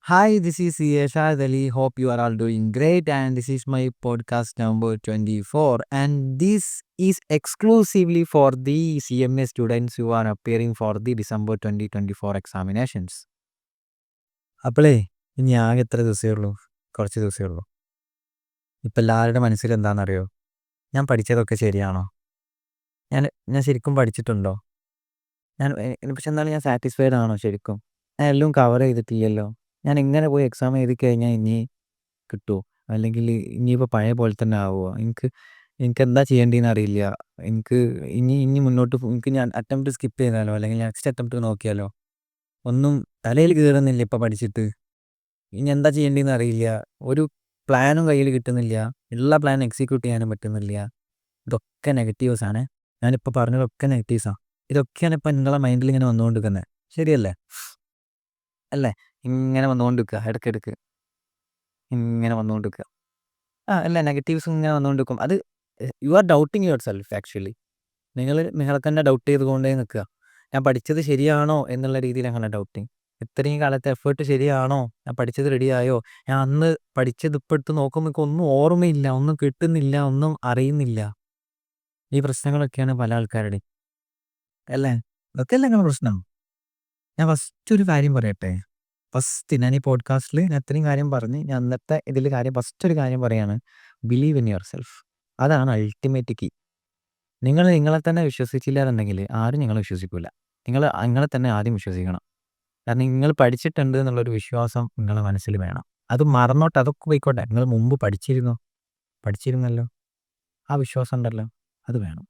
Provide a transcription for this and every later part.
Hi, this is Shahid Ali. Hope you are all doing great. And this is my podcast number 24. And this is exclusively for the CMA students who are appearing for the December 2024 examinations. അപ്പോളേ ഇനി ആകെ എത്ര ദിവസമേ ഉള്ളൂ? കുറച്ച് ദിവസമേ ഉള്ളൂ. ഇപ്പം എല്ലാവരുടെ മനസ്സിൽ എന്താണെന്നറിയോ? ഞാൻ പഠിച്ചതൊക്കെ ശരിയാണോ? ഞാൻ ഞാൻ ശരിക്കും പഠിച്ചിട്ടുണ്ടോ? പക്ഷെ എന്നാലും ഞാൻ സാറ്റിസ്ഫൈഡ് ആണോ ശരിക്കും? ഞാൻ എല്ലാം കവർ ചെയ്തിട്ടില്ലല്ലോ. ഞാൻ ഇങ്ങനെ പോയി എക്സാം എഴുതി കഴിഞ്ഞാൽ ഇനി കിട്ടുമോ? അല്ലെങ്കിൽ ഇനിയിപ്പോൾ പഴയ പോലെ തന്നെ ആവുമോ? എനിക്കെന്താ ചെയ്യേണ്ടതെന്ന് അറിയില്ല. ഇനി മുന്നോട്ട് എനിക്ക് ഞാൻ അറ്റംപ്റ്റ് സ്കിപ്പ് ചെയ്താലോ? അല്ലെങ്കിൽ നെക്സ്റ്റ് അറ്റംപ്റ്റ് നോക്കിയാലോ? ഒന്നും തലയിൽ കയറുന്നില്ല ഇപ്പോൾ പഠിച്ചിട്ട്. ഇനി എന്താ ചെയ്യേണ്ടതെന്ന് അറിയില്ല. ഒരു പ്ലാനും കയ്യിൽ കിട്ടുന്നില്ല. ഉള്ള പ്ലാൻ എക്സിക്യൂട്ട് ചെയ്യാനും പറ്റുന്നില്ല. ഇതൊക്കെ നെഗറ്റീവ്സാണ്. ഞാനിപ്പോൾ പറഞ്ഞതൊക്കെ നെഗറ്റീവ്സാണ്. ഇതൊക്കെയാണ് ഇപ്പം നിങ്ങളെ മൈൻഡിൽ ഇങ്ങനെ വന്നുകൊണ്ടിരിക്കുന്നത്. ശരിയല്ലേ? അല്ലേ? ഇങ്ങനെ വന്നുകൊണ്ടിരിക്കുക ഇടയ്ക്കിടയ്ക്ക്. ഇങ്ങനെ വന്നുകൊണ്ടിരിക്കുക. അല്ല നെഗറ്റീവ്സ് ഇങ്ങനെ വന്നുകൊണ്ടിരിക്കും. അത് you are doubting your self actually. നിങ്ങളെ തന്നെ ഡൗട്ട് ചെയ്തുകൊണ്ടേ നിൽക്കുക. ഞാൻ പഠിച്ചത് ശരിയാണോ എന്നുള്ള രീതിയിൽ അങ്ങനെ ഡൗട്ടിങ്. ഇത്രയും കാലത്തെ എഫേർട്ട് ശരിയാണോ? ഞാൻ പഠിച്ചത് റെഡിയായോ? ഞാൻ അന്ന് പഠിച്ചത് ഇപ്പോൾ എടുത്ത് നോക്കുമ്പോൾ എനിക്ക് ഒന്നും ഓർമ്മയില്ല, ഒന്നും കിട്ടുന്നില്ല, ഒന്നും അറിയുന്നില്ല. ഈ പ്രശ്നങ്ങളൊക്കെയാണ് പല ആൾക്കാരുടെയും. അല്ലേ? ഇതൊക്കെയല്ലേ നിങ്ങളുടെ പ്രശ്നം? ഞാൻ ഫസ്റ്റ് ഒരു കാര്യം പറയട്ടെ. ഞാൻ ഈ പോഡ്കാസ്റ്റിൽ ഞാൻ ഇത്രയും കാര്യം പറഞ്ഞ് ഞാൻ അന്നത്തെ ഇതിൽ ഫസ്റ്റ് ഒരു കാര്യം പറയാണ്. Believe in your self. അതാണ് അൾട്ടിമേറ്റ് കീ. നിങ്ങളെ തന്നെ വിശ്വസിച്ചില്ലാന്നുണ്ടെങ്കിൽ ആരും നിങ്ങളെ വിശ്വസിക്കില്ല. നിങ്ങളെ തന്നെ ആദ്യം വിശ്വസിക്കണം. കാരണം നിങ്ങൾ പഠിച്ചിട്ടുണ്ട് എന്നുള്ളൊരു വിശ്വാസം നിങ്ങളുടെ മനസ്സിൽ വേണം. അത് മറന്നോട്ടെ, അതൊക്കെ പോയിക്കോട്ടെ. നിങ്ങൾ മുമ്പ് പഠിച്ചിരുന്നല്ലോ, ആ വിശ്വാസം ഉണ്ടല്ലോ, അത് വേണം.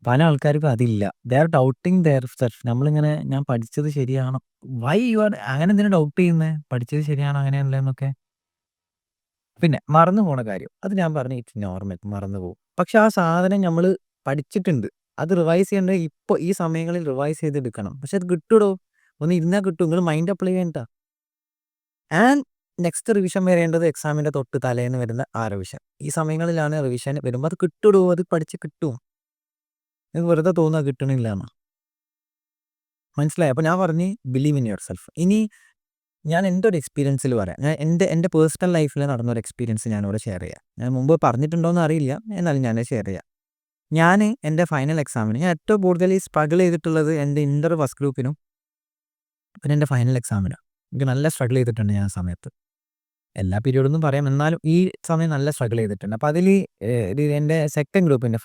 പല ആൾക്കാർക്കും അതില്ല. They are doubting their self. നമ്മളിങ്ങനെ ഞാൻ പഠിച്ചത് ശരിയാണോ? വൈ യു ആർ അങ്ങനെ എന്തിനാ ഡൗട്ട് ചെയ്യുന്നത്? പഠിച്ചത് ശരിയാണോ അങ്ങനെയല്ല എന്നൊക്കെ. പിന്നെ മറന്നു പോണ കാര്യം, അത് ഞാൻ പറഞ്ഞു ഇറ്റ്സ് നോർമൽ, മറന്നു പോകും. പക്ഷെ ആ സാധനം നമ്മൾ പഠിച്ചിട്ടുണ്ട്. അത് റിവൈസ് ചെയ്യേണ്ടത് ഇപ്പോൾ ഈ സമയങ്ങളിൽ റിവൈസ് ചെയ്തെടുക്കണം. പക്ഷെ അത് കിട്ടുമോ? ഒന്ന് ഇരുന്നാൽ കിട്ടും. നിങ്ങൾ മൈൻഡ് അപ്ലൈ ചെയ്യണ്ട. ആൻഡ് നെക്സ്റ്റ് റിവിഷൻ വരേണ്ടത് എക്സാമിൻ്റെ തൊട്ട് തലേന്ന് വരുന്ന ആ റിവിഷൻ. ഈ സമയങ്ങളിലാണ് റിവിഷൻ വരുമ്പോൾ അത് കിട്ടുമോ? അത് പഠിച്ച് കിട്ടും. നിങ്ങൾക്ക് വെറുതെ തോന്നുക കിട്ടണില്ല എന്ന്. മനസ്സിലായി? അപ്പോൾ ഞാൻ പറഞ്ഞ് ബിലീവ് ഇൻ യുവർ സെൽഫ്. ഇനി ഞാൻ എൻ്റെ ഒരു എക്സ്പീരിയൻസിൽ പറയാം. ഞാൻ എൻ്റെ പേഴ്സണൽ ലൈഫിൽ നടന്നൊരു എക്സ്പീരിയൻസ് ഞാനിവിടെ ഷെയർ ചെയ്യാം. ഞാൻ മുമ്പ് പറഞ്ഞിട്ടുണ്ടോയെന്ന് അറിയില്ല, എന്നാലും ഞാൻ ഷെയർ ചെയ്യാം. ഞാൻ എൻ്റെ ഫൈനൽ എക്സാമിന് ഞാൻ ഏറ്റവും കൂടുതൽ സ്ട്രഗിൾ ചെയ്തിട്ടുള്ളത് എൻ്റെ ഇൻ്റർ ഫസ്റ്റ് ഗ്രൂപ്പിനും പിന്നെ എൻ്റെ ഫൈനൽ എക്സാമിനാണ്. എനിക്ക് നല്ല സ്ട്രഗിൾ ചെയ്തിട്ടുണ്ട് ഞാൻ ആ സമയത്ത്. എല്ലാ പീരീഡൊന്നും പറയാം, എന്നാലും ഈ സമയം നല്ല സ്ട്രഗിൾ ചെയ്തിട്ടുണ്ട്. അപ്പോൾ അതിൽ എൻ്റെ സെക്കൻഡ് ഗ്രൂപ്പിൻ്റെ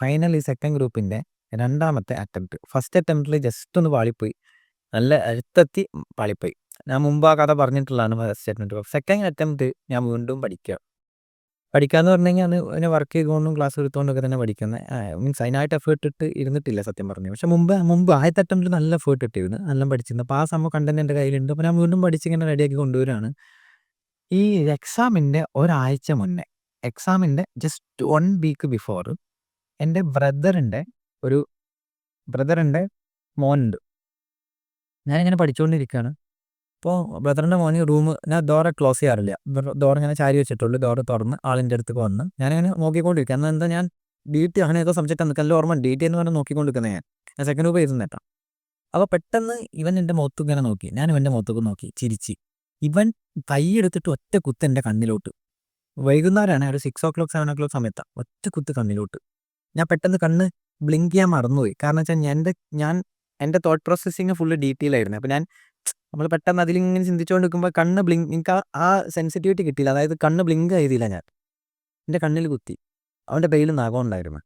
സെക്കൻഡ് ഗ്രൂപ്പിൻ്റെ രണ്ടാമത്തെ അറ്റംപ്റ്റ്, ഫസ്റ്റ് അറ്റംപ്റ്റിൽ ജസ്റ്റ് ഒന്ന് പാളിപ്പോയി. നല്ല അടുത്തെത്തി പാളിപ്പോയി. ഞാൻ മുമ്പ് ആ കഥ പറഞ്ഞിട്ടുള്ളതാണ് ഫസ്റ്റ് അറ്റംപ്റ്റ്. സെക്കൻഡ് അറ്റംപ്റ്റ് ഞാൻ വീണ്ടും പഠിക്കാന്ന് പറഞ്ഞു കഴിഞ്ഞാൽ അതിനെ വർക്ക് ചെയ്തുകൊണ്ടും ക്ലാസ് എടുത്തുകൊണ്ടൊക്കെ തന്നെ പഠിക്കുന്നത്. മീൻസ് അതിനായിട്ട് എഫേർട്ട് ഇട്ട് ഇരുന്നിട്ടില്ല സത്യം പറഞ്ഞു. പക്ഷെ മുമ്പ് ആദ്യത്തെ അറ്റംപ്റ്റിൽ നല്ല എഫേർട്ട് ഇട്ടിരുന്നു, നല്ല പഠിച്ചിരുന്നു. അപ്പോൾ ആ സംഭവം കണ്ടന്റ് എൻ്റെ കയ്യിലുണ്ട്. അപ്പോൾ ഞാൻ വീണ്ടും പഠിച്ചിങ്ങനെ റെഡിയാക്കി കൊണ്ടുവരികയാണ്. ഈ എക്സാമിൻ്റെ ഒരാഴ്ച മുന്നേ, എക്സാമിൻ്റെ ജസ്റ്റ് 1 വീക്ക് ബിഫോർ, എൻ്റെ ബ്രദറിൻ്റെ മോനുണ്ട്. ഞാനിങ്ങനെ പഠിച്ചുകൊണ്ടിരിക്കുകയാണ്. അപ്പോൾ ബ്രദറിൻ്റെ മോന് ഞാൻ ഡോറ് ക്ലോസ് ചെയ്യാറില്ല. ഡോർ ഇങ്ങനെ ചാരി വെച്ചിട്ടുള്ളൂ. ഡോറ് തുറന്ന് ആളിൻ്റെ അടുത്തേക്ക് വന്ന് ഞാനിങ്ങനെ നോക്കിക്കൊണ്ടിരിക്കുക. എന്നാൽ എന്താ ഞാൻ DT അങ്ങനെ ഏതോ സബ്ജക്റ്റ് നിൽക്കാൻ ഓർമ്മ DT എന്ന് പറഞ്ഞാൽ നോക്കിക്കൊണ്ടിരിക്കുന്നത്. ഞാൻ സെക്കൻഡ് ഗ്രൂപ്പ് എഴുതുന്നേട്ടാ. അപ്പോൾ പെട്ടെന്ന് ഇവൻ എൻ്റെ മുഖത്ത് ഇങ്ങനെ നോക്കി, ഞാൻ ഇവൻ്റെ മുഖത്തേക്ക് നോക്കി, ചിരിച്ച്. ഇവൻ കൈ എടുത്തിട്ട് ഒറ്റ കുത്ത് എൻ്റെ കണ്ണിലോട്ട്. വൈകുന്നേരമാണ്, ഒരു 6 o'clock 7 o'clock സമയത്താണ്. ഒറ്റ കുത്ത് കണ്ണിലോട്ട്. ഞാൻ പെട്ടെന്ന് കണ്ണ് ബ്ലിങ്ക് ചെയ്യാൻ മറന്നുപോയി. കാരണം വെച്ചാൽ എൻ്റെ തോട്ട് പ്രോസസ്സിങ് ഫുള്ള് DTയിലായിരുന്നു. അപ്പോൾ നമ്മൾ പെട്ടെന്ന് അതിലിങ്ങനെ ചിന്തിച്ചുകൊണ്ട് നിൽക്കുമ്പോൾ കണ്ണ് എനിക്ക് ആ സെൻസിറ്റിവിറ്റി കിട്ടിയില്ല. അതായത് കണ്ണ് ബ്ലിങ്ക് ചെയ്തില്ല ഞാൻ. എൻ്റെ കണ്ണിൽ കുത്തി. അവൻ്റെ കയ്യിൽ നഖം ഉണ്ടായിരുന്നു.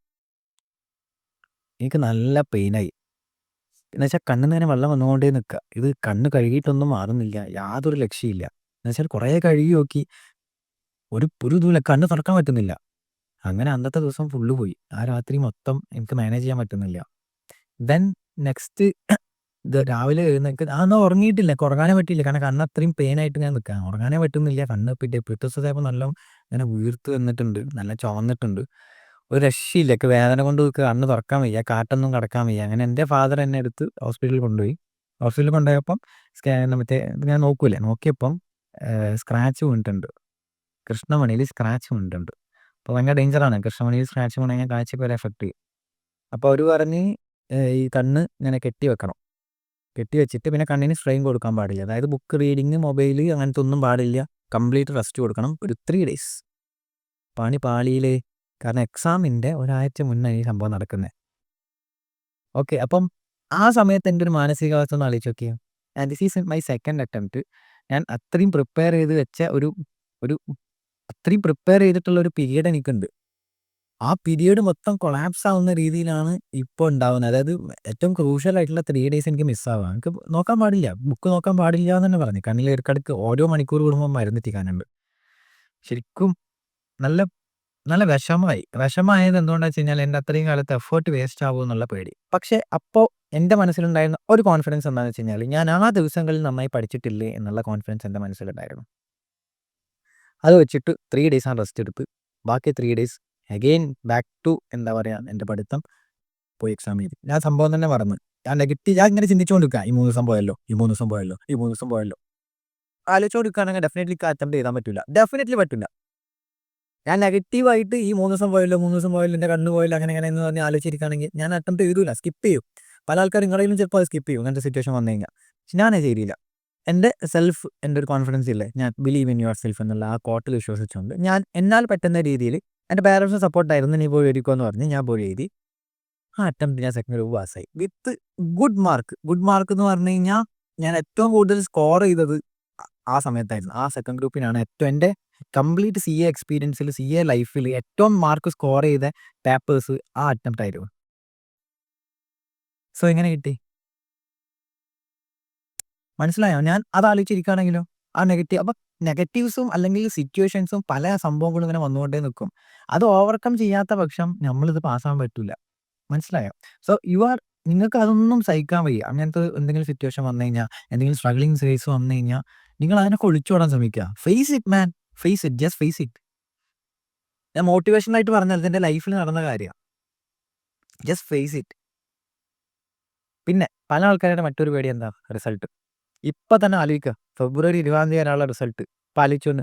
എനിക്ക് നല്ല പെയിനായി. എന്നുവെച്ചാൽ കണ്ണിൽ നിന്ന് വെള്ളം വന്നുകൊണ്ടേ നിൽക്കുക. ഇത് കണ്ണ് കഴുകിയിട്ടൊന്നും മാറുന്നില്ല, യാതൊരു ലക്ഷ്യമില്ല. എന്നുവെച്ചാൽ കുറേ കഴുകി നോക്കി, ഒരു ഇതുമില്ല, കണ്ണ് തുറക്കാൻ പറ്റുന്നില്ല. അങ്ങനെ അന്നത്തെ ദിവസം ഫുള്ള് പോയി. ആ രാത്രി മൊത്തം എനിക്ക് മാനേജ് ചെയ്യാൻ പറ്റുന്നില്ല. ദെൻ നെക്സ്റ്റ് രാവിലെ എഴുന്നേൽക്ക് അന്ന് ഉറങ്ങിയിട്ടില്ല, ഉറങ്ങാനേ പറ്റിയില്ല. കാരണം കണ്ണ് അത്രയും പെയിനായിട്ട് ഞാൻ നിൽക്കാം, ഉറങ്ങാനേ പറ്റുന്നില്ല. കണ്ണ് പിറ്റേ ദിവസമായപ്പോൾ നല്ല ഇങ്ങനെ വീർത്ത് വന്നിട്ടുണ്ട്, നല്ല ചുവന്നിട്ടുണ്ട്. ഒരു രക്ഷയില്ല. വേദന കൊണ്ട് കണ്ണ് തുറക്കാൻ വയ്യ, കാറ്റൊന്നും കടക്കാൻ വയ്യ. അങ്ങനെ എൻ്റെ ഫാദർ എന്നെ എടുത്ത് ഹോസ്പിറ്റലിൽ കൊണ്ടുപോയി. ഹോസ്പിറ്റലിൽ കൊണ്ടുപോയപ്പം ഞാൻ നോക്കിയപ്പം സ്ക്രാച്ച് വീണിട്ടുണ്ട്. കൃഷ്ണമണിയിൽ സ്ക്രാച്ച് വീണിട്ടുണ്ട്. അപ്പോൾ ഭയങ്കര ഡേഞ്ചറാണ്. കൃഷ്ണമണിയിൽ സ്ക്രാച്ച് വീണ് കഴിഞ്ഞാൽ കാഴ്ചയ്ക്ക് വരെ എഫക്റ്റ് ചെയ്യും. അപ്പോൾ അവർ പറഞ്ഞ് ഈ കണ്ണ് ഇങ്ങനെ കെട്ടി വെക്കണം. കെട്ടി വെച്ചിട്ട് പിന്നെ കണ്ണിന് സ്ട്രെയിൻ കൊടുക്കാൻ പാടില്ല. അതായത് ബുക്ക് റീഡിങ്, മൊബൈൽ അങ്ങനത്തെ ഒന്നും പാടില്ല. കംപ്ലീറ്റ് റെസ്റ്റ് കൊടുക്കണം ഒരു 3 days. പണി പാളിയിലേ. കാരണം എക്സാമിൻ്റെ ഒരാഴ്ച മുന്നേ ഈ സംഭവം നടക്കുന്നത്. ഓക്കെ, അപ്പം ആ സമയത്ത് എൻ്റെ ഒരു മാനസികാവസ്ഥ ഒന്ന് ആലോചിച്ച് നോക്കിയോ. And this is my second attempt. ഞാൻ അത്രയും പ്രിപ്പയർ ചെയ്ത് വെച്ച ഒരു അത്രയും പ്രിപ്പയർ ചെയ്തിട്ടുള്ള ഒരു പീരീഡ് എനിക്കുണ്ട്. ആ പീരീഡ് മൊത്തം കൊളാപ്സ് ആവുന്ന രീതിയിലാണ് ഇപ്പോൾ ഉണ്ടാവുന്നത്. അതായത് ഏറ്റവും ക്രൂഷ്യൽ ആയിട്ടുള്ള 3 days എനിക്ക് മിസ്സാവുക. എനിക്ക് നോക്കാൻ പാടില്ല, ബുക്ക് നോക്കാൻ പാടില്ല എന്ന് തന്നെ പറഞ്ഞു. കണ്ണിൽ ഇടയ്ക്കിടയ്ക്ക് ഓരോ മണിക്കൂർ കൂടുമ്പോൾ മരുന്ന് എത്തിക്കാനുണ്ട്. ശരിക്കും നല്ല നല്ല വിഷമായത് എന്തുകൊണ്ടാണെന്ന് വെച്ച് കഴിഞ്ഞാൽ എൻ്റെ അത്രയും കാലത്ത് എഫേർട്ട് വേസ്റ്റ് ആവുമോ എന്നുള്ള പേടി. പക്ഷേ അപ്പോൾ എൻ്റെ മനസ്സിലുണ്ടായിരുന്ന ഒരു കോൺഫിഡൻസ് എന്താണെന്ന് വെച്ച് കഴിഞ്ഞാൽ ഞാൻ ആ ദിവസങ്ങളിൽ നന്നായി പഠിച്ചിട്ടില്ലേ എന്നുള്ള കോൺഫിഡൻസ് എൻ്റെ മനസ്സിലുണ്ടായിരുന്നു. അത് വെച്ചിട്ട് 3 days ആണ് റെസ്റ്റ് എടുത്ത് ബാക്കി 3 days അഗെയിൻ ബാക്ക് ടു എന്താ പറയുക എൻ്റെ പഠിത്തം പോയി എക്സാം ചെയ്ത്. ഞാൻ സംഭവം തന്നെ മറന്ന് ഞാൻ ഇങ്ങനെ ചിന്തിച്ചുകൊണ്ടിരിക്കുക, ഈ 3 ദിവസം പോയല്ലോ, ഈ 3 ദിവസം പോയല്ലോ, ഈ 3 ദിവസം പോയല്ലോ. ആലോചിച്ചുകൊണ്ടിരിക്കുകയാണെങ്കിൽ ഡെഫിനറ്റ്ലി അറ്റംപ്റ്റ് ചെയ്താൻ പറ്റില്ല, ഡെഫിനറ്റ്ലി പറ്റില്ല. ഞാൻ നെഗറ്റീവായിട്ട് ഈ 3 ദിവസം പോയല്ലോ, 3 ദിവസം പോയല്ലോ, എൻ്റെ കണ്ണ് പോയല്ലോ, അങ്ങനെ എന്ന് പറഞ്ഞ് ആലോചിച്ചിരിക്കുകയാണെങ്കിൽ ഞാൻ അറ്റംപ്റ്റ് ചെയ്തില്ല, സ്കിപ്പ് ചെയ്യും. പല ആൾക്കാർ നിങ്ങളെങ്കിലും ചിലപ്പോൾ അത് സ്കിപ്പ് ചെയ്യും അങ്ങനത്തെ സിറ്റുവേഷൻ വന്നു കഴിഞ്ഞാൽ. പക്ഷെ ഞാനത് ചെയ്തില്ല. എൻ്റെ ഒരു കോൺഫിഡൻസ് ഇല്ലേ, ഞാൻ ബിലീവ് ഇൻ യുവർ സെൽഫ് എന്നുള്ള ആ കോട്ടിൽ വിശ്വസിച്ചുകൊണ്ട് ഞാൻ എന്നാൽ പറ്റുന്ന രീതിയിൽ എൻ്റെ പാരൻസിന് സപ്പോർട്ടായിരുന്നു, നീ പോയി എഴുതിക്കോ എന്ന് പറഞ്ഞ് ഞാൻ പോയി എഴുതി. ആ അറ്റംപ്റ്റ് ഞാൻ സെക്കൻഡ് ഗ്രൂപ്പ് പാസ്സായി വിത്ത് ഗുഡ് മാർക്ക് എന്ന് പറഞ്ഞു കഴിഞ്ഞാൽ ഞാൻ ഏറ്റവും കൂടുതൽ സ്കോർ ചെയ്തത് ആ സമയത്തായിരുന്നു. ആ സെക്കൻഡ് ഗ്രൂപ്പിനാണ് ഏറ്റവും എൻ്റെ കംപ്ലീറ്റ് CA എക്സ്പീരിയൻസിൽ, CA ലൈഫിൽ ഏറ്റവും മാർക്ക് സ്കോർ ചെയ്ത പേപ്പേഴ്സ് ആ അറ്റംപ്റ്റ് ആയിരുന്നു. സോ എങ്ങനെ കിട്ടി മനസ്സിലായോ? ഞാൻ അത് ആലോചിച്ചിരിക്കുകയാണെങ്കിലോ ആ അപ്പം നെഗറ്റീവ്സും അല്ലെങ്കിൽ സിറ്റുവേഷൻസും പല സംഭവങ്ങളും ഇങ്ങനെ വന്നുകൊണ്ടേ നിൽക്കും. അത് ഓവർകം ചെയ്യാത്ത പക്ഷം നമ്മളിത് പാസ്സാകാൻ പറ്റില്ല. മനസ്സിലായോ? സോ നിങ്ങൾക്ക് അതൊന്നും സഹിക്കാൻ വയ്യ. അങ്ങനത്തെ എന്തെങ്കിലും സിറ്റുവേഷൻ വന്നു കഴിഞ്ഞാൽ, എന്തെങ്കിലും സ്ട്രഗ്ലിംഗ് ഫേസ് വന്നു കഴിഞ്ഞാൽ നിങ്ങൾ അതിനൊക്കെ ഒളിച്ചോടാൻ ശ്രമിക്കുക. Face it man, face it, just face it. ഞാൻ മോട്ടിവേഷനായിട്ട് പറഞ്ഞത് എൻ്റെ ലൈഫിൽ നടന്ന കാര്യമാണ്. Just face it. പിന്നെ പല ആൾക്കാരുടെ മറ്റൊരു പേടി എന്താ, റിസൾട്ട്. ഇപ്പം തന്നെ ആലോചിക്കുക, February 20 വരെയുള്ള റിസൾട്ട്. ഇപ്പം ആലോചിച്ചൊന്ന്,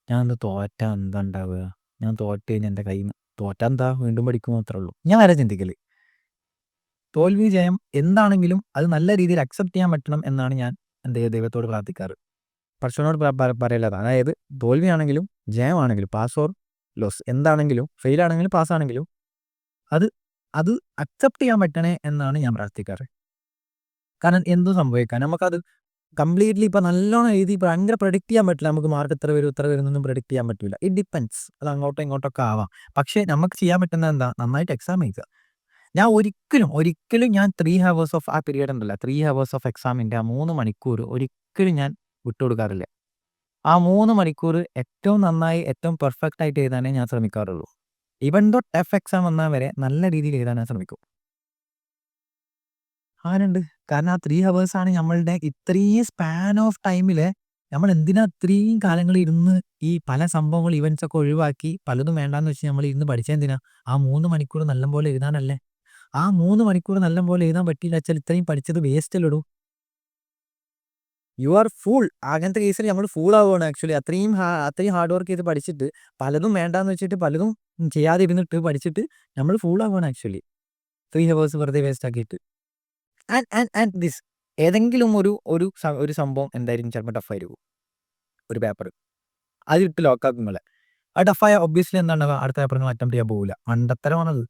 ഞാൻ ഒന്ന് തോറ്റാ എന്താ ഉണ്ടാവുക, ഞാൻ തോറ്റ് കഴിഞ്ഞാൽ എൻ്റെ കയ്യിൽ നിന്ന് തോറ്റാ എന്താ, വീണ്ടും പഠിക്കും മാത്രമേ ഉള്ളൂ. ഞാൻ വരെ ചിന്തിക്കല്. തോൽവി ജയം എന്താണെങ്കിലും അത് നല്ല രീതിയിൽ അക്സെപ്റ്റ് ചെയ്യാൻ പറ്റണം എന്നാണ് ഞാൻ എൻ്റെ ദൈവത്തോട് പ്രാർത്ഥിക്കാറ്. പരശുവിനോട് പറയലത്. അതായത് തോൽവിയാണെങ്കിലും ജയമാണെങ്കിലും, പാസ് ഓർ ലോസ്, എന്താണെങ്കിലും ഫെയിലാണെങ്കിലും പാസ്സാണെങ്കിലും അത് അക്സെപ്റ്റ് ചെയ്യാൻ പറ്റണേ എന്നാണ് ഞാൻ പ്രാർത്ഥിക്കാറ്. കാരണം എന്തും സംഭവിക്കാം. നമുക്കത് കംപ്ലീറ്റ്ലി ഇപ്പം നല്ലോണം എഴുതി ഭയങ്കര പ്രഡിക്റ്റ് ചെയ്യാൻ പറ്റില്ല. നമുക്ക് മാർക്ക് ഇത്ര വരും എന്നൊന്നും പ്രഡിക്റ്റ് ചെയ്യാൻ പറ്റില്ല. It depends. അത് അങ്ങോട്ടോ ഇങ്ങോട്ടൊക്കെ ആവാം. പക്ഷേ നമുക്ക് ചെയ്യാൻ പറ്റുന്നത് എന്താ, നന്നായിട്ട് എക്സാം എഴുതുക. ഞാൻ ഒരിക്കലും ഞാൻ 3 hours ഓഫ് ആ പീരീഡ് ഉണ്ടല്ലോ, 3 hours ഓഫ് എക്സാമിൻ്റെ ആ 3 മണിക്കൂർ ഒരിക്കലും ഞാൻ വിട്ടുകൊടുക്കാറില്ല. ആ 3 മണിക്കൂർ ഏറ്റവും നന്നായി, ഏറ്റവും പെർഫെക്റ്റ് ആയിട്ട് എഴുതാനേ ഞാൻ ശ്രമിക്കാറുള്ളൂ. ഈവൻ ദോ ടഫ് എക്സാം വന്നാൽ വരെ നല്ല രീതിയിൽ എഴുതാൻ ഞാൻ ശ്രമിക്കും. അങ്ങനെയുണ്ട്. കാരണം ആ 3 hours ആണ് നമ്മളുടെ ഇത്രയും സ്പാൻ ഓഫ് ടൈമിൽ നമ്മൾ എന്തിനാ ഇത്രയും കാലങ്ങൾ ഇരുന്ന് ഈ പല സംഭവങ്ങൾ ഇവൻറ്റ്സ് ഒക്കെ ഒഴിവാക്കി പലതും വേണ്ടാന്ന് വെച്ച് നമ്മൾ ഇരുന്ന് പഠിച്ചെന്തിനാ? ആ 3 മണിക്കൂർ നല്ലപോലെ എഴുതാനല്ലേ. ആ 3 മണിക്കൂർ നല്ലപോലെ എഴുതാൻ പറ്റിയില്ല വെച്ചാൽ ഇത്രയും പഠിച്ചത് വേസ്റ്റല്ലേടൂ. You are fool. അങ്ങനത്തെ കേസിൽ നമ്മൾ ഫൂൾ ആവുകയാണ് ആക്ച്വലി. അത്രയും ഹാർഡ് വർക്ക് ചെയ്ത് പഠിച്ചിട്ട് പലതും വേണ്ടാന്ന് വെച്ചിട്ട് പലതും ചെയ്യാതെ ഇരുന്നിട്ട് പഠിച്ചിട്ട് നമ്മൾ ഫൂൾ ആവുകയാണ് ആക്ച്വലി. 3 hours വെറുതെ വേസ്റ്റ് ആക്കിയിട്ട്. ആൻഡ് ദിസ് ഏതെങ്കിലും ഒരു സംഭവം എന്തായിരിക്കും ചിലപ്പോൾ ടഫായിരിക്കും. ഒരു പേപ്പർ അതിട്ട് ലോക്കാക്കും നിങ്ങളെ. അത് ടഫായ ഒബ്വിയസ്ലി എന്താണ് അടുത്ത പേപ്പർ നിങ്ങൾ അറ്റംപ്റ്റ് ചെയ്യാൻ പോകില്ല. മണ്ടത്തരമാണത്.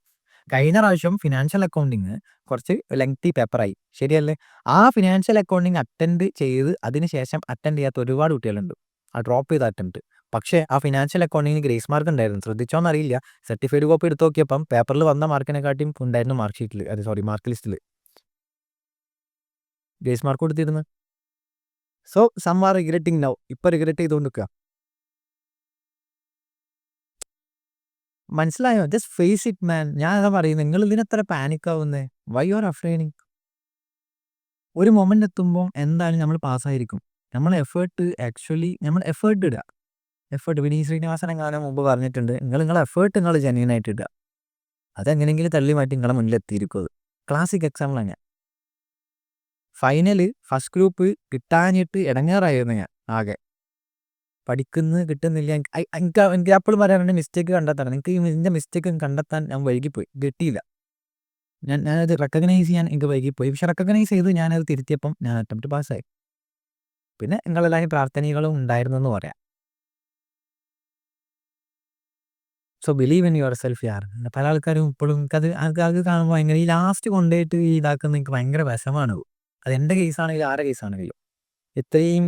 കഴിഞ്ഞ പ്രാവശ്യം ഫിനാൻഷ്യൽ അക്കൗണ്ടിങ് കുറച്ച് ലെങ്തി പേപ്പറായി, ശരിയല്ലേ? ആ ഫിനാൻഷ്യൽ അക്കൗണ്ടിങ് അറ്റൻഡ് ചെയ്ത് അതിനുശേഷം അറ്റൻഡ് ചെയ്യാത്ത ഒരുപാട് കുട്ടികളുണ്ട്. ആ ഡ്രോപ്പ് ചെയ്ത അറ്റംപ്റ്റ്. പക്ഷേ ആ ഫിനാൻഷ്യൽ അക്കൗണ്ടിങ്ങിന് ഗ്രേസ് മാർക്ക് ഉണ്ടായിരുന്നു. ശ്രദ്ധിച്ചോന്നറിയില്ല. സർട്ടിഫൈഡ് കോപ്പി എടുത്ത് നോക്കിയപ്പം പേപ്പറിൽ വന്ന മാർക്കിനെക്കാട്ടിയും ഉണ്ടായിരുന്നു മാർക്ക് ഷീറ്റിൽ, മാർക്ക് ലിസ്റ്റിൽ ഗ്രേസ് മാർക്ക് കൊടുത്തിരുന്നു. So some are regretting now. ഇപ്പം റിഗ്രറ്റ് ചെയ്തുകൊണ്ട് നിൽക്കുക. മനസ്സിലായോ? Just face it man. ഞാൻ അതാ പറയുന്നത്. നിങ്ങൾ ഇതിനെത്ര പാനിക് ആവുന്നേ? Why you are afraiding? ഒരു മൊമെന്റ് എത്തുമ്പോൾ എന്തായാലും നമ്മൾ പാസ്സായിരിക്കും. നമ്മൾ എഫേർട്ട് ഇടുക. വിനീത് ശ്രീനിവാസൻ എങ്ങാനും മുമ്പ് പറഞ്ഞിട്ടുണ്ട്, നിങ്ങളെ എഫേർട്ട് ജെന്യൂൻ ആയിട്ട് ഇടുക. അതെങ്ങനെയെങ്കിലും തള്ളി മാറ്റി നിങ്ങളെ മുന്നിലെത്തിയിരിക്കും. ക്ലാസിക് എക്സാമ്പിൾ അങ്ങനെ. ഫൈനല് ഫസ്റ്റ് ഗ്രൂപ്പ് കിട്ടാഞ്ഞിട്ട് ഇടങ്ങേറായിരുന്നു ഞാൻ ആകെ. കിട്ടുന്നില്ല. എനിക്ക് എപ്പോഴും പറയാറുണ്ട് മിസ്റ്റേക്ക് കണ്ടെത്തണം. നിങ്ങൾക്ക് ഇതിൻ്റെ മിസ്റ്റേക്ക് കണ്ടെത്താൻ ഞാൻ വൈകിപ്പോയി, കിട്ടിയില്ല. ഞാനത് റെക്കഗ്നൈസ് ചെയ്യാൻ എനിക്ക് വൈകിപ്പോയി. പക്ഷെ റെക്കഗ്നൈസ് ചെയ്ത് ഞാനത് തിരുത്തിയപ്പം ഞാൻ അറ്റംപ്റ്റ് പാസ്സായി. പിന്നെ നിങ്ങളെല്ലാവരും പ്രാർത്ഥനകളും ഉണ്ടായിരുന്നെന്ന് പറയാം. So believe in yourself യാർ. പല ആൾക്കാരും ഇപ്പോഴും അത് കാണുമ്പോൾ ഭയങ്കര ഈ ലാസ്റ്റ് കൊണ്ടുപോയിട്ട് ഈ ഇതാക്കുന്ന എനിക്ക് ഭയങ്കര വിഷമാണ്. അത് എൻ്റെ കേസാണെങ്കിലും ആരുടെ കേസാണെങ്കിലും. ഇത്രയും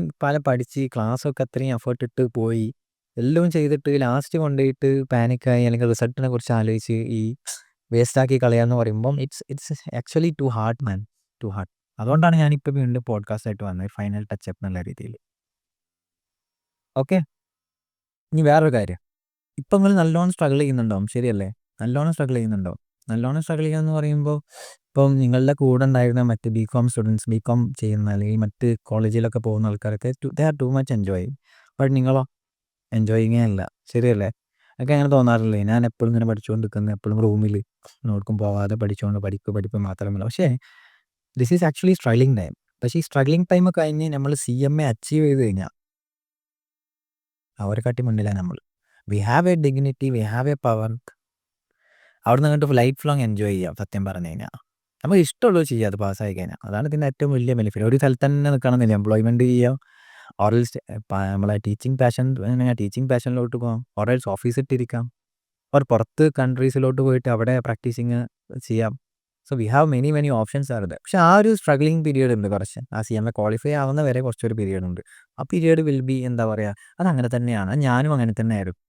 പഠിച്ച് ക്ലാസ്സൊക്കെ അത്രയും എഫേർട്ട് ഇട്ട് പോയി എല്ലാം ചെയ്തിട്ട് ലാസ്റ്റ് കൊണ്ടുപോയിട്ട് പാനിക്കായി അല്ലെങ്കിൽ റിസൾട്ടിനെ കുറിച്ച് ആലോചിച്ച് ഈ വേസ്റ്റാക്കി കളയാന്ന് പറയുമ്പം it's actually too hard man, too hard. അതുകൊണ്ടാണ് ഞാനിപ്പോൾ വീണ്ടും പോഡ്കാസ്റ്റ് ആയിട്ട് വന്നത്, ഫൈനൽ ടച്ചപ്പ് എന്നുള്ള രീതിയിൽ. ഓക്കെ, ഇനി വേറൊരു കാര്യം. ഇപ്പം നിങ്ങൾ നല്ലോണം സ്ട്രഗിൾ ചെയ്യുന്നുണ്ടാവും, ശരിയല്ലേ? നല്ലോണം സ്ട്രഗിൾ ചെയ്യുന്നുണ്ടാവും. നല്ലോണം സ്ട്രഗിൾ ചെയ്യുക എന്ന് പറയുമ്പോൾ ഇപ്പം നിങ്ങളുടെ കൂടെ ഉണ്ടായിരുന്ന മറ്റ് ബികോം സ്റ്റുഡൻസ്, ബികോം ചെയ്യുന്ന അല്ലെങ്കിൽ മറ്റ് കോളേജിലൊക്കെ പോകുന്ന ആൾക്കാരൊക്കെ they are too much enjoy. But നിങ്ങളോ? എൻജോയിങ്ങേ അല്ല, ശരിയല്ലേ? എനിക്ക് അങ്ങനെ തോന്നാറില്ലേ? ഞാൻ എപ്പോഴും ഇങ്ങനെ പഠിച്ചുകൊണ്ട് എപ്പോഴും റൂമിൽ നോർക്കും പോവാതെ പഠിപ്പ് മാത്രമല്ല. പക്ഷേ this is actually struggling time. പക്ഷേ ഈ സ്ട്രഗ്ലിംഗ് ടൈം കഴിഞ്ഞ് നമ്മൾ CMA അച്ചീവ് ചെയ്ത് കഴിഞ്ഞാൽ അവരെക്കാട്ടി മുന്നിലാണ് നമ്മൾ. We have A dignity, we have A power. അവിടെ നിന്ന് കണ്ടിട്ട് ലൈഫ് ലോങ് എൻജോയ് ചെയ്യാം. സത്യം പറഞ്ഞു കഴിഞ്ഞാൽ നമുക്ക് ഇഷ്ടമുള്ളത് ചെയ്യുക, അത് പാസ്സായി കഴിഞ്ഞാൽ. അതാണ് ഇതിൻ്റെ ഏറ്റവും വലിയ ബെനിഫിറ്റ്. ഒരു സ്ഥലത്ത് തന്നെ നിൽക്കണമെന്നില്ല, എംപ്ലോയ്മെൻറ്റ് ചെയ്യുക, ഓറൽസ് നമ്മളെ ടീച്ചിങ് പാഷനിലോട്ട് പോകാം, ഓറൽസ് ഓഫീസ് ഇട്ടിരിക്കാം, പുറത്ത് കൺട്രീസിലോട്ട് പോയിട്ട് അവിടെ പ്രാക്ടീസിങ് ചെയ്യാം. So we have many options are there. പക്ഷെ ആ ഒരു സ്ട്രഗ്ലിംഗ് പീരിയഡ് ഉണ്ട് കുറച്ച്. ആ CMA ക്വാളിഫൈ ആവുന്ന വരെ കുറച്ചൊരു പീരിയഡ് ഉണ്ട്. ആ പീരിയഡ് വിൽ ബി എന്താ പറയുക, അതങ്ങനെ തന്നെയാണ്. ഞാനും അങ്ങനെ തന്നെ ആയിരുന്നു.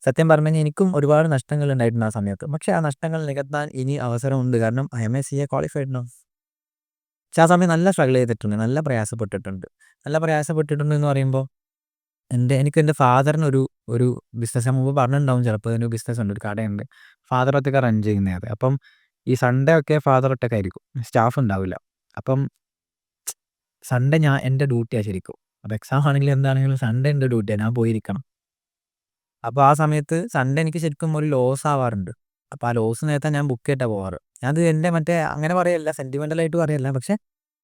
സത്യം പറഞ്ഞു കഴിഞ്ഞാൽ എനിക്കും ഒരുപാട് നഷ്ടങ്ങൾ ഉണ്ടായിട്ടുണ്ട് ആ സമയത്ത്. പക്ഷേ ആ നഷ്ടങ്ങൾ നികത്താൻ ഇനി അവസരമുണ്ട്. കാരണം IMA CA ക്വാളിഫൈഡ് നോ. പക്ഷെ ആ സമയം നല്ല സ്ട്രഗിൾ ചെയ്തിട്ടുണ്ട്, നല്ല പ്രയാസപ്പെട്ടിട്ടുണ്ട് എന്ന് പറയുമ്പോൾ എനിക്ക് എൻ്റെ ഫാദറിന് ഒരു ബിസിനസ്, ഞാൻ മുമ്പ് പറഞ്ഞിട്ടുണ്ടാവും ചിലപ്പോൾ, ഒരു ബിസിനസ് ഉണ്ട്, ഒരു കടയുണ്ട്. ഫാദർ ഒറ്റയ്ക്ക് റൺ ചെയ്യുന്നത്. അപ്പം ഈ സൺഡേ ഒക്കെ ഫാദർ ഒറ്റയ്ക്കായിരിക്കും, സ്റ്റാഫ് ഉണ്ടാവില്ല. അപ്പം സൺഡേ എൻ്റെ ഡ്യൂട്ടിയാണ് ശരിക്കും. അപ്പോൾ എക്സാം ആണെങ്കിലും എന്താണെങ്കിലും സൺഡേ എൻ്റെ ഡ്യൂട്ടിയാണ്, ഞാൻ പോയിരിക്കണം. അപ്പോൾ ആ സമയത്ത് സൺഡേ എനിക്ക് ശരിക്കും ഒരു ലോസ് ആവാറുണ്ട്. അപ്പോൾ ആ ലോസ് നേരത്തെ ഞാൻ ബുക്ക് ചെയ്തിട്ടാണ് പോവാറ്. ഞാനത് എൻ്റെ അങ്ങനെ പറയല്ല, സെൻറ്റിമെൻ്റലായിട്ട് പറയല്ല. പക്ഷേ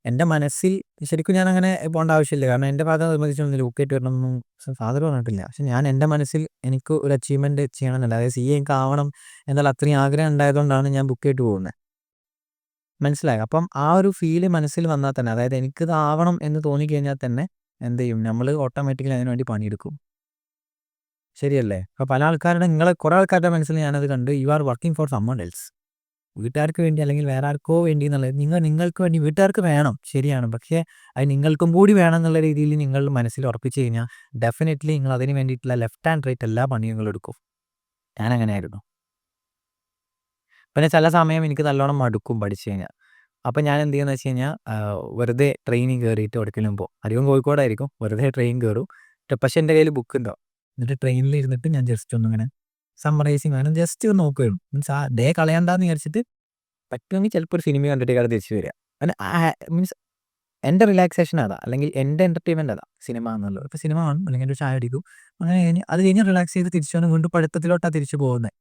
എൻ്റെ മനസ്സിൽ ശരിക്കും ഞാനങ്ങനെ പോകേണ്ട ആവശ്യമില്ല. കാരണം എൻ്റെ ഫാദർ നിർബന്ധിച്ചൊന്നുമില്ല ബുക്ക് ചെയ്തിട്ട് വരണമെന്നൊന്നും ഫാദർ പറഞ്ഞിട്ടില്ല. പക്ഷെ ഞാൻ എൻ്റെ മനസ്സിൽ എനിക്ക് ഒരു അച്ചീവ്മെൻറ്റ് ചെയ്യണമെന്നുണ്ട്. അതായത് CA എനിക്ക് ആവണം എന്നുള്ള അത്രയും ആഗ്രഹം ഉണ്ടായതുകൊണ്ടാണ് ഞാൻ ബുക്ക് ചെയ്തിട്ട് പോകുന്നത്. മനസ്സിലായോ? അപ്പം ആ ഒരു ഫീല് മനസ്സിൽ വന്നാൽ തന്നെ, അതായത് എനിക്കിത് ആവണം എന്ന് തോന്നിക്കഴിഞ്ഞാൽ തന്നെ എന്ത് ചെയ്യും, നമ്മൾ ഓട്ടോമാറ്റിക്കലി അതിന് വേണ്ടി പണിയെടുക്കും. ശരിയല്ലേ? അപ്പോൾ കുറേ ആൾക്കാരുടെ മനസ്സിൽ ഞാനത് കണ്ട്, you are working for someone else. വീട്ടുകാർക്ക് വേണ്ടി അല്ലെങ്കിൽ വേറെ ആർക്കോ വേണ്ടി എന്നുള്ളത്, നിങ്ങൾക്ക് വേണ്ടി. വീട്ടുകാർക്ക് വേണം, ശരിയാണ്. പക്ഷേ അത് നിങ്ങൾക്കും കൂടി വേണം എന്നുള്ള രീതിയിൽ നിങ്ങൾ മനസ്സിൽ ഉറപ്പിച്ച് കഴിഞ്ഞാൽ ഡെഫിനറ്റ്ലി നിങ്ങൾ അതിന് വേണ്ടിയിട്ടുള്ള ലെഫ്റ്റ് ആൻഡ് റൈറ്റ് എല്ലാ പണിയും നിങ്ങൾ എടുക്കും. ഞാനങ്ങനെയായിരുന്നു. പിന്നെ ചില സമയം എനിക്ക് നല്ലോണം മടുക്കും പഠിച്ചു കഴിഞ്ഞാൽ. അപ്പോൾ ഞാൻ എന്ത് ചെയ്യുമെന്ന് വെച്ച് കഴിഞ്ഞാൽ വെറുതെ ട്രെയിനിൽ കയറിയിട്ട് എവിടേക്കെങ്കിലും പോകും. അധികം കോഴിക്കോടായിരിക്കും. വെറുതെ ട്രെയിൻ കയറും. പക്ഷേ എൻ്റെ കയ്യിൽ ബുക്ക് ഉണ്ടാവും. എന്നിട്ട് ട്രെയിനിൽ ഇരുന്നിട്ട് ഞാൻ ജസ്റ്റ് ഒന്നിങ്ങനെ സമ്മറൈസിങ് വേണം ജസ്റ്റ് ഒന്ന് നോക്കുമായിരുന്നു. മീൻസ് ആ ഡേ കളയണ്ടെന്ന് വിചാരിച്ചിട്ട് പറ്റുമെങ്കിൽ ചിലപ്പോൾ ഒരു സിനിമ കണ്ടിട്ട് അവിടെ തിരിച്ചു വരിക. മീൻസ് എൻ്റെ റിലാക്സേഷൻ അതാ, അല്ലെങ്കിൽ എൻ്റെ എൻ്റർടൈൻമെൻറ്റ് അതാ സിനിമ എന്നുള്ളത്. ഇപ്പോൾ സിനിമ കാണും, അല്ലെങ്കിൽ ഒരു ചായ അടിക്കും, അങ്ങനെ അത് കഴിഞ്ഞ് റിലാക്സ് ചെയ്ത് തിരിച്ചു വന്ന് വീണ്ടും പഠിത്തത്തിലോട്ടാണ് തിരിച്ചു പോകുന്നത്.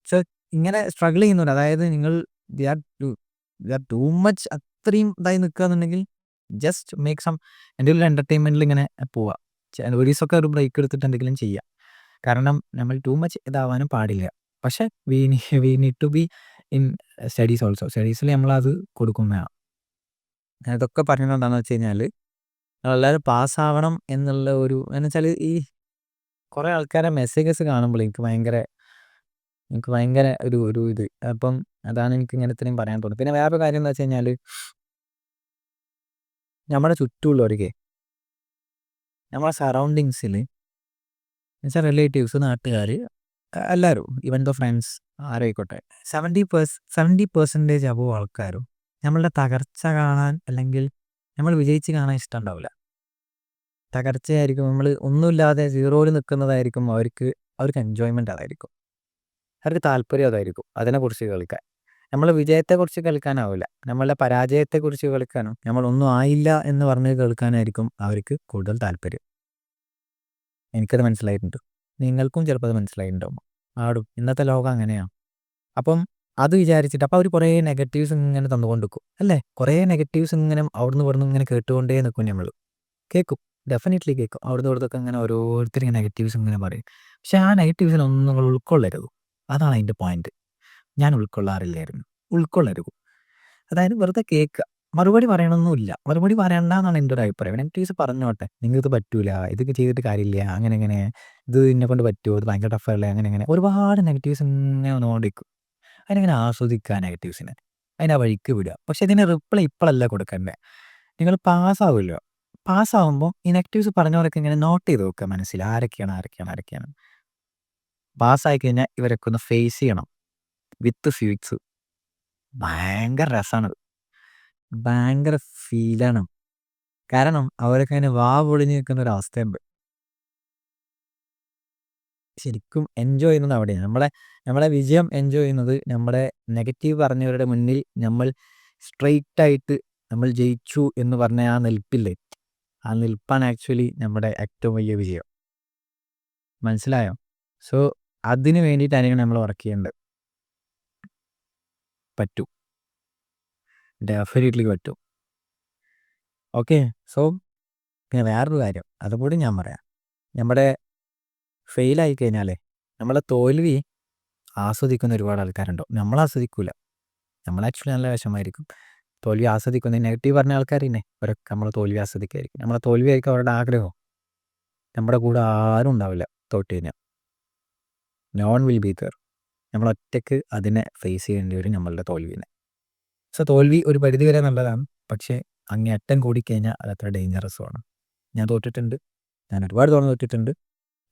പക്ഷേ ഇങ്ങനെ സ്ട്രഗിൾ ചെയ്യുന്നുണ്ട്. അതായത് നിങ്ങൾ ദേ ആർ ടു മച്ച് അത്രയും ഇതായി നിൽക്കുകയെന്നുണ്ടെങ്കിൽ ജസ്റ്റ് മേക്ക് സം എന്തെങ്കിലും ഒരു എൻ്റർടൈൻമെൻറ്റിൽ ഇങ്ങനെ പോവുക. ഒരു ദിവസമൊക്കെ ഒരു ബ്രേക്ക് എടുത്തിട്ട് എന്തെങ്കിലും ചെയ്യുക. കാരണം നമ്മൾ ടു മച്ച് ഇതാവാനും പാടില്ല. പക്ഷേ we need to be in studies also. സ്റ്റഡീസിൽ നമ്മളത് കൊടുക്കും വേണം. ഇതൊക്കെ പറയുന്നത് എന്താണെന്ന് വെച്ച് കഴിഞ്ഞാൽ നമ്മളെല്ലാവരും പാസ്സാവണം എന്നുള്ള എന്ന് വെച്ചാൽ ഈ കുറേ ആൾക്കാരെ മെസ്സേജസ് കാണുമ്പോൾ എനിക്ക് ഭയങ്കര ഒരു ഇത്. അപ്പം അതാണ് എനിക്ക് ഇങ്ങനെ ഇത്രയും പറയാൻ തോന്നുന്നത്. പിന്നെ വേറൊരു കാര്യം എന്താ വെച്ച് കഴിഞ്ഞാൽ, നമ്മുടെ ചുറ്റുമുള്ളവർക്ക്, നമ്മുടെ സറൗണ്ടിങ്സിൽ എന്നുവെച്ചാൽ റിലേറ്റീവ്സ്, നാട്ടുകാർ, എല്ലാവരും, ഈവൻ ദ ഫ്രണ്ട്സ്, ആരായിക്കോട്ടെ, 70% അബോവ് ആൾക്കാരും നമ്മളുടെ തകർച്ച കാണാൻ അല്ലെങ്കിൽ നമ്മൾ വിജയിച്ച് കാണാൻ ഇഷ്ടമുണ്ടാവില്ല. തകർച്ചയായിരിക്കും, നമ്മൾ ഒന്നുമില്ലാതെ സീറോയിൽ നിൽക്കുന്നതായിരിക്കും അവർക്ക് എൻജോയ്മെൻ്റ് അതായിരിക്കും. അവർക്ക് താല്പര്യം അതായിരിക്കും, അതിനെക്കുറിച്ച് കേൾക്കാൻ. നമ്മൾ വിജയത്തെക്കുറിച്ച് കേൾക്കാനാവില്ല, നമ്മളുടെ പരാജയത്തെക്കുറിച്ച് കേൾക്കാനും നമ്മളൊന്നും ആയില്ല എന്ന് പറഞ്ഞ് കേൾക്കാനായിരിക്കും അവർക്ക് കൂടുതൽ താല്പര്യം. എനിക്കത് മനസ്സിലായിട്ടുണ്ട്, നിങ്ങൾക്കും ചിലപ്പോൾ അത് മനസ്സിലായിട്ടുണ്ടാവും. ഇന്നത്തെ ലോകം അങ്ങനെയാണ്. അപ്പം അത് വിചാരിച്ചിട്ട് അപ്പോൾ അവർ കുറേ നെഗറ്റീവ്സ് ഇങ്ങനെ തന്നുകൊണ്ടിരിക്കും, അല്ലേ? കുറേ നെഗറ്റീവ്സ് ഇങ്ങനെ അവിടുന്ന് ഇവിടുന്ന് ഇങ്ങനെ കേട്ടുകൊണ്ടേ നിൽക്കും. നമ്മൾ കേൾക്കും, ഡെഫിനറ്റ്ലി കേൾക്കും. അവിടുന്ന് ഇവിടുന്നൊക്കെ ഇങ്ങനെ ഓരോരുത്തർ നെഗറ്റീവ്സ് ഇങ്ങനെ പറയും. പക്ഷേ ആ നെഗറ്റീവ്സിനൊന്നും നിങ്ങൾ ഉൾക്കൊള്ളരുത്. അതാണ് അതിൻ്റെ പോയിന്റ്. ഞാൻ ഉൾക്കൊള്ളാറില്ലായിരുന്നു. ഉൾക്കൊള്ളരുത്. അതായത് വെറുതെ കേൾക്കുക. മറുപടി പറയണമൊന്നുമില്ല. മറുപടി പറയണ്ടാന്നാണ് എൻ്റെ ഒരു അഭിപ്രായം. നെഗറ്റീവ്സ് പറഞ്ഞോട്ടെ. "നിങ്ങൾക്കിത് പറ്റൂല. ഇതൊക്കെ ചെയ്തിട്ട് കാര്യമില്ല. അങ്ങനെ ഇങ്ങനെ. ഇത് ഇന്നെക്കൊണ്ട് പറ്റുമോ? ഇത് ഭയങ്കര ടഫല്ലേ." അങ്ങനെ ഇങ്ങനെ. ഒരുപാട് നെഗറ്റീവ്സ് ഇങ്ങനെ വന്നുകൊണ്ടിരിക്കും. അതിനിങ്ങനെ ആസ്വദിക്കുക നെഗറ്റീവ്സിനെ. അതിനെ ആ വഴിക്ക് വിടുക. പക്ഷെ ഇതിന് റിപ്ലൈ ഇപ്പോഴല്ല കൊടുക്കണ്ടേ. നിങ്ങൾ പാസ്സാവുമല്ലോ. പാസ്സാവുമ്പോൾ ഈ നെഗറ്റീവ്സ് പറഞ്ഞവരൊക്കെ ഇങ്ങനെ നോട്ട് ചെയ്ത് വെക്കുക മനസ്സിൽ. ആരൊക്കെയാണ്. പാസ്സായി കഴിഞ്ഞാൽ ഇവരൊക്കെ ഒന്ന് ഫേസ് ചെയ്യണം. വിത്ത് സ്വീറ്റ്സ്. ഭയങ്കര രസമാണത്. ഭയങ്കര ഫീലാണ്. കാരണം അവരൊക്കെ ഇങ്ങനെ വാ പൊളിഞ്ഞ് നിൽക്കുന്ന ഒരവസ്ഥയുണ്ട്. ശരിക്കും എൻജോയ് ചെയ്യുന്നത് അവിടെയാണ്. നമ്മളെ വിജയം എൻജോയ് ചെയ്യുന്നത് നമ്മുടെ നെഗറ്റീവ് പറഞ്ഞവരുടെ മുന്നിൽ നമ്മൾ സ്ട്രെയിറ്റ് ആയിട്ട് നമ്മൾ ജയിച്ചു എന്ന് പറഞ്ഞ ആ നിൽപ്പില്ലേ, ആ നിൽപ്പാണ് ആക്ച്വലി നമ്മുടെ ഏറ്റവും വലിയ വിജയം. മനസ്സിലായോ? സോ അതിന് വേണ്ടിയിട്ടായിരിക്കണം നമ്മൾ വർക്ക് ചെയ്യേണ്ടത്. പറ്റും. ഡെഫിനിറ്റ്ലി പറ്റും. ഓക്കെ. സോ പിന്നെ വേറൊരു കാര്യം അതുകൂടി ഞാൻ പറയാം. നമ്മുടെ ഫെയിലായി കഴിഞ്ഞാലേ നമ്മളെ തോൽവി ആസ്വദിക്കുന്ന ഒരുപാട് ആൾക്കാരുണ്ടാവും. നമ്മൾ ആസ്വദിക്കൂല. നമ്മൾ ആക്ച്വലി നല്ല വിഷമായിരിക്കും. തോൽവി ആസ്വദിക്കുന്ന നെഗറ്റീവ് പറഞ്ഞ ആൾക്കാരില്ലേ, അവരൊക്കെ നമ്മളെ തോൽവി ആസ്വദിക്കായിരിക്കും. നമ്മളെ തോൽവി ആയിരിക്കും അവരുടെ ആഗ്രഹം. നമ്മുടെ കൂടെ ആരും ഉണ്ടാവില്ല തോറ്റ് കഴിഞ്ഞാൽ. No one will be there. നമ്മൾ ഒറ്റയ്ക്ക് അതിനെ ഫേസ് ചെയ്യേണ്ടി വരും നമ്മളുടെ തോൽവിനെ. സോ തോൽവി ഒരു പരിധി വരെ നല്ലതാണ്. പക്ഷേ അങ്ങേയറ്റം കൂടിക്കഴിഞ്ഞാൽ അത് അത്ര ഡേഞ്ചറസുമാണ്. ഞാൻ തോറ്റിട്ടുണ്ട്. ഞാൻ ഒരുപാട് തവണ തോറ്റിട്ടുണ്ട്.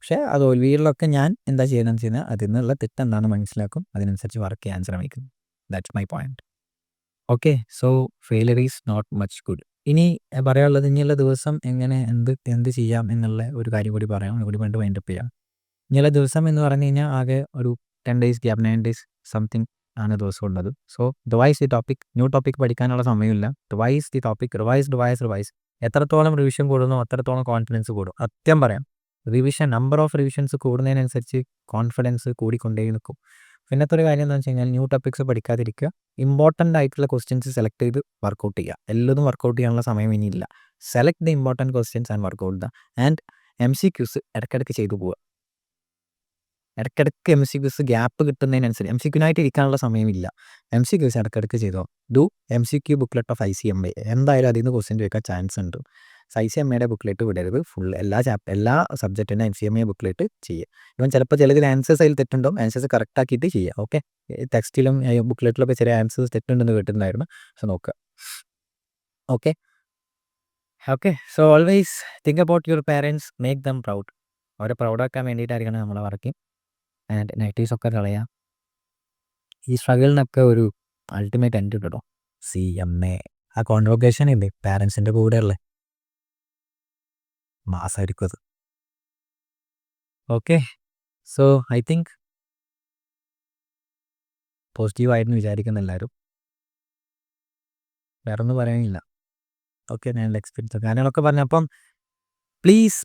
പക്ഷേ ആ തോൽവികളിലൊക്കെ ഞാൻ എന്താ ചെയ്യണമെന്ന് വെച്ച് കഴിഞ്ഞാൽ അതിൽ നിന്നുള്ള തെറ്റെന്താണെന്ന് മനസ്സിലാക്കും. അതിനനുസരിച്ച് വർക്ക് ചെയ്യാൻ ശ്രമിക്കും. That's my point. Okay. So failure is not much good. ഇനി പറയാനുള്ളത് ഇനിയുള്ള ദിവസം എങ്ങനെ എന്ത് ചെയ്യാം എന്നുള്ള ഒരു കാര്യം കൂടി പറയാം. അതുകൂടി വേണ്ടി വൈൻഡപ്പ് ചെയ്യാം. ഇനിയുള്ള ദിവസം എന്ന് പറഞ്ഞു കഴിഞ്ഞാൽ ആകെ ഒരു 10 ഡേയ്സ് ഗ്യാപ്പ്, 9 ഡേയ്സ് സംതിങ് ആണ് ദിവസം ഉള്ളത്. So revise the topic. New topic പഠിക്കാനുള്ള സമയമില്ല. Revise the topic. റിവൈസ്. എത്രത്തോളം റിവിഷൻ കൂടുന്നോ അത്രത്തോളം കോൺഫിഡൻസ് കൂടും. സത്യം പറയാം. നമ്പർ ഓഫ് റിവിഷൻസ് കൂടുന്നതിനനുസരിച്ച് കോൺഫിഡൻസ് കൂടിക്കൊണ്ടേ നിൽക്കും. പിന്നത്തെ ഒരു കാര്യം എന്താണെന്ന് വെച്ച് കഴിഞ്ഞാൽ ന്യൂ ടോപ്പിക്സ് പഠിക്കാതിരിക്കുക. ഇമ്പോർട്ടൻ്റ് ആയിട്ടുള്ള ക്വസ്റ്റ്യൻസ് സെലക്ട് ചെയ്ത് വർക്കൗട്ട് ചെയ്യുക. എല്ലതും വർക്കൗട്ട് ചെയ്യാനുള്ള സമയം ഇനിയില്ല. Select the important questions and work out the and MCQs ഇടയ്ക്കിടയ്ക്ക് ചെയ്തു പോവുക. ഇടയ്ക്കിടയ്ക്ക് MCQs ഗ്യാപ്പ് കിട്ടുന്നതിനനുസരിച്ച് MCQനായിട്ട് ഇരിക്കാനുള്ള സമയമില്ല. MCQs ഇടയ്ക്കിടയ്ക്ക് ചെയ്തോ. MCQ booklet of ICMA. എന്തായാലും അതിൽ നിന്ന് ക്വസ്റ്റ്യൻ ചോദിക്കാൻ ചാൻസ് ഉണ്ട്. ICMAയുടെ ബുക്ക്ലെറ്റ് വിടരുത്. ഫുൾ എല്ലാ സബ്ജക്റ്റിൻ്റെ ICMA ബുക്ക്ലെറ്റ് ചെയ്യുക. ഇവൻ ചിലപ്പോൾ ചിലതിൽ ആൻസേഴ്സ് അതിൽ തെറ്റുണ്ടാവും. ആൻസേഴ്സ് കറക്റ്റ് ആക്കിയിട്ട് ചെയ്യുക. ഓക്കെ. ടെക്സ്റ്റിലും ബുക്ക്ലെറ്റിലൊക്കെ ചെറിയ ആൻസേഴ്സ് തെറ്റുണ്ടെന്ന് കേട്ടിട്ടുണ്ടായിരുന്നു. സോ നോക്കുക. Okay. So always think about your parents. Make them proud. അവരെ പ്രൗഡാക്കാൻ വേണ്ടിയിട്ടായിരിക്കണം നമ്മളെ വർക്കിംഗ്. ആൻഡ് നെഗറ്റീവ്സ് ഒക്കെ കളയാം. ഈ സ്ട്രഗിളിനൊക്കെ ഒരു അൾട്ടിമേറ്റ് എൻഡ് കേട്ടോ. CMA ആ കോൺവൊക്കേഷൻ ഇല്ലേ പാരൻസിൻ്റെ കൂടെയുള്ള മാസമായിരിക്കും അത്. ഓക്കെ. സോ ഐ തിങ്ക് പോസിറ്റീവായിരുന്നു വിചാരിക്കുന്ന എല്ലാവരും. വേറെ ഒന്നും പറയാനില്ല. ഓക്കെ. ഞാനുള്ള എക്സ്പീരിയൻസ് കാര്യങ്ങളൊക്കെ പറഞ്ഞപ്പം പ്ലീസ്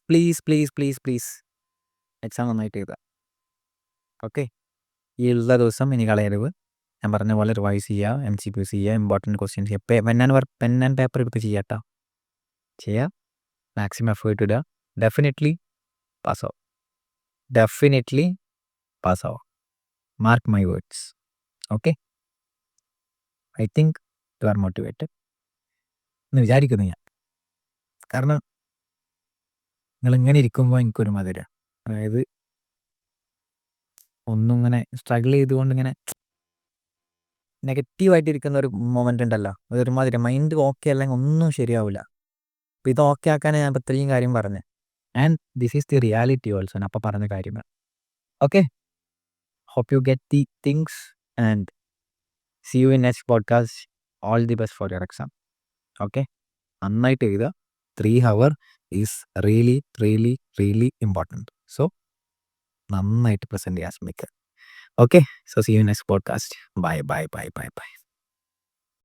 എക്സാം നന്നായിട്ട് എഴുതുക. ഓക്കെ. ഈ ഉള്ള ദിവസം ഇനി കളയരുത്. ഞാൻ പറഞ്ഞ പോലെ റിവൈസ് ചെയ്യുക. MCQs ചെയ്യുക. ഇമ്പോർട്ടൻറ്റ് ക്വസ്റ്റ്യൻസ് ചെയ്യുക. പെൻ ആൻഡ് പേപ്പർ എടുത്ത് ചെയ്യാട്ടോ. ചെയ്യുക. മാക്സിമം എഫേർട്ട് ഇടുക. ഡെഫിനറ്റ്ലി പാസ്സാവും. Mark my words. Okay. I think you are motivated എന്ന് വിചാരിക്കുന്നു ഞാൻ. കാരണം നിങ്ങളിങ്ങനെ ഇരിക്കുമ്പോൾ എനിക്കൊരു മധുരം, അതായത് ഒന്നും ഇങ്ങനെ സ്ട്രഗിൾ ചെയ്തുകൊണ്ട് ഇങ്ങനെ നെഗറ്റീവായിട്ടിരിക്കുന്ന ഒരു മൊമെൻ്റ് ഉണ്ടല്ലോ, ഒരുമാതിരി മൈൻഡ് ഓക്കെ അല്ലെങ്കിൽ ഒന്നും ശരിയാവില്ല. അപ്പോൾ ഇത് ഓക്കെ ആക്കാൻ ഞാൻ ഇപ്പോൾ ഇത്രയും കാര്യം പറഞ്ഞു. And this is the reality also. ഞാൻ അപ്പോൾ പറഞ്ഞ കാര്യങ്ങൾ. Okay. Hope you get the things and see you in next podcast. All the best for your exam. Okay. നന്നായിട്ട് എഴുതുക. 3 hours is really important. So നന്നായിട്ട് പ്രസൻറ്റ് ചെയ്യാൻ ശ്രമിക്കുക. Okay. So see you next podcast. By.